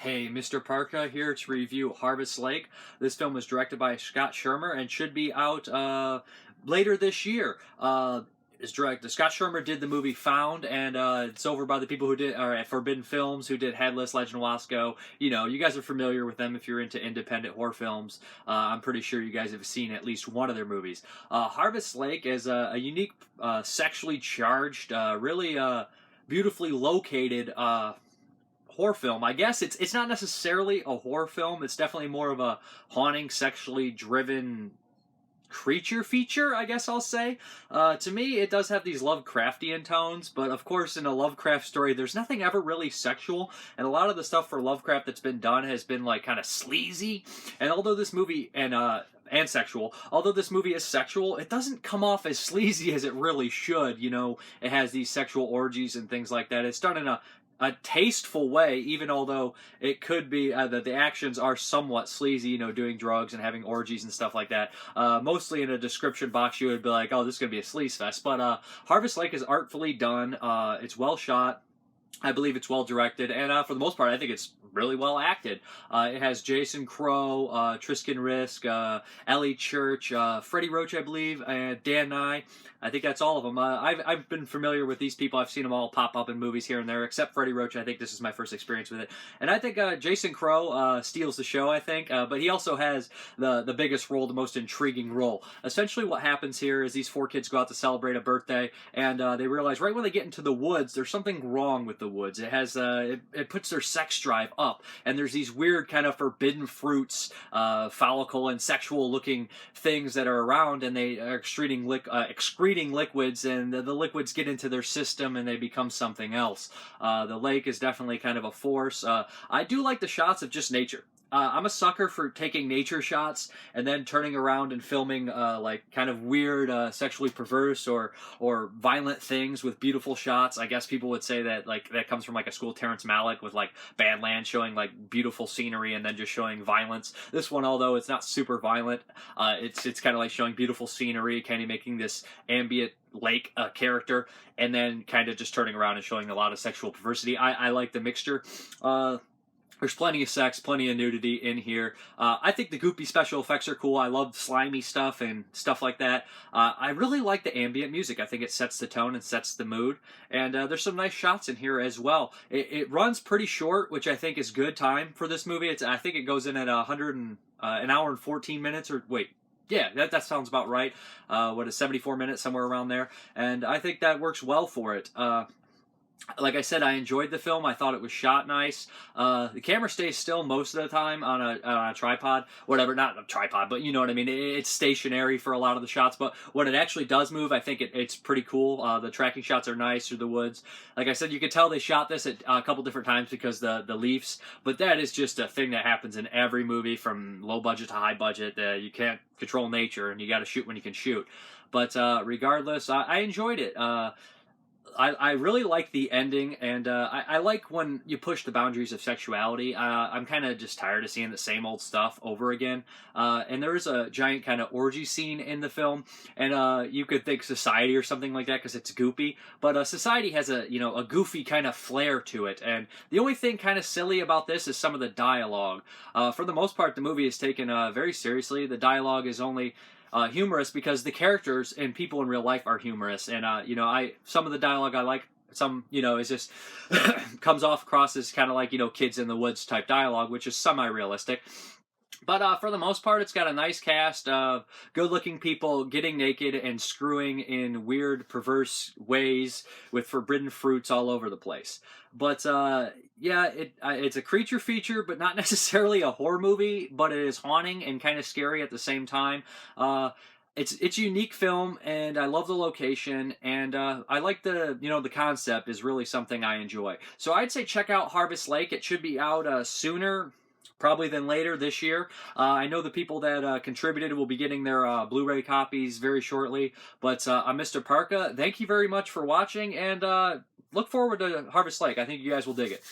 Hey, Mrparka here to review Harvest Lake. This film was directed by Scott Schirmer and should be out later this year. Scott Schirmer did the movie Found, and it's over by the people who did Forbidden Films, who did Headless, Legend of Wasco. You know, you guys are familiar with them if you're into independent horror films. I'm pretty sure you guys have seen at least one of their movies. Harvest Lake is a unique, sexually charged, really beautifully located horror film. I guess it's not necessarily a horror film. It's definitely more of a haunting, sexually driven creature feature, I guess I'll say. To me, it does have these Lovecraftian tones, but of course, in a Lovecraft story, there's nothing ever really sexual, and a lot of the stuff for Lovecraft that's been done has been like kind of sleazy. And although this movie and sexual. Although this movie is sexual, it doesn't come off as sleazy as it really should. You know, it has these sexual orgies and things like that. It's done in a tasteful way, even although it could be that the actions are somewhat sleazy, you know, doing drugs and having orgies and stuff like that. Mostly in a description box, you would be like, oh, this is going to be a sleaze fest. But Harvest Lake is artfully done. It's well shot. I believe it's well directed, and for the most part, I think it's really well acted. It has Jason Crowe, Tristan Risk, Ellie Church, Freddie Roach, I believe, and Dan Nye. I think that's all of them. I've been familiar with these people. I've seen them all pop up in movies here and there, except Freddie Roach. I think this is my first experience with it. And I think Jason Crowe steals the show, I think, but he also has the biggest role, the most intriguing role. Essentially what happens here is these four kids go out to celebrate a birthday, and they realize right when they get into the woods, there's something wrong with the woods. It has it puts their sex drive up, and there's these weird kind of forbidden fruits, follicle and sexual looking things that are around, and they are excreting liquids, and the liquids get into their system and they become something else. The lake is definitely kind of a force. I do like the shots of just nature. I'm a sucker for taking nature shots and then turning around and filming like kind of weird, sexually perverse or violent things with beautiful shots. I guess people would say that like that comes from like a school Terrence Malick with like Badlands showing like beautiful scenery and then just showing violence. This one, although it's not super violent, it's kind of like showing beautiful scenery, kind of making this ambient lake character, and then kind of just turning around and showing a lot of sexual perversity. I like the mixture. There's plenty of sex, plenty of nudity in here. I think the goopy special effects are cool. I love slimy stuff and stuff like that. I really like the ambient music. I think it sets the tone and sets the mood. And there's some nice shots in here as well. It runs pretty short, which I think is good time for this movie. I think it goes in at an hour and 14 minutes, or wait. Yeah, that sounds about right. What is 74 minutes, somewhere around there. And I think that works well for it. Like I said, I enjoyed the film. I thought it was shot nice. The camera stays still most of the time on a tripod. Whatever, not a tripod, but you know what I mean. It's stationary for a lot of the shots, but when it actually does move, I think it's pretty cool. The tracking shots are nice through the woods. Like I said, you could tell they shot this at a couple different times because the leaves, but that is just a thing that happens in every movie from low budget to high budget. You can't control nature, and you got to shoot when you can shoot. But regardless, I enjoyed it. I really like the ending, and I like when you push the boundaries of sexuality. I'm kind of just tired of seeing the same old stuff over again. And there is a giant kind of orgy scene in the film, and you could think Society or something like that because it's goopy. But Society has a goofy kind of flair to it, and the only thing kind of silly about this is some of the dialogue. For the most part, the movie is taken very seriously. The dialogue is only humorous because the characters and people in real life are humorous, and some of the dialogue I like. Some is just comes off across as kind of like kids in the woods type dialogue, which is semi-realistic. But for the most part, it's got a nice cast of good-looking people getting naked and screwing in weird, perverse ways with forbidden fruits all over the place. But yeah, it's a creature feature, but not necessarily a horror movie. But it is haunting and kind of scary at the same time. It's a unique film, and I love the location, and I like the concept is really something I enjoy. So I'd say check out Harvest Lake. It should be out sooner probably than later this year. I know the people that contributed will be getting their Blu-ray copies very shortly. But I'm Mrparka. Thank you very much for watching, and look forward to Harvest Lake. I think you guys will dig it.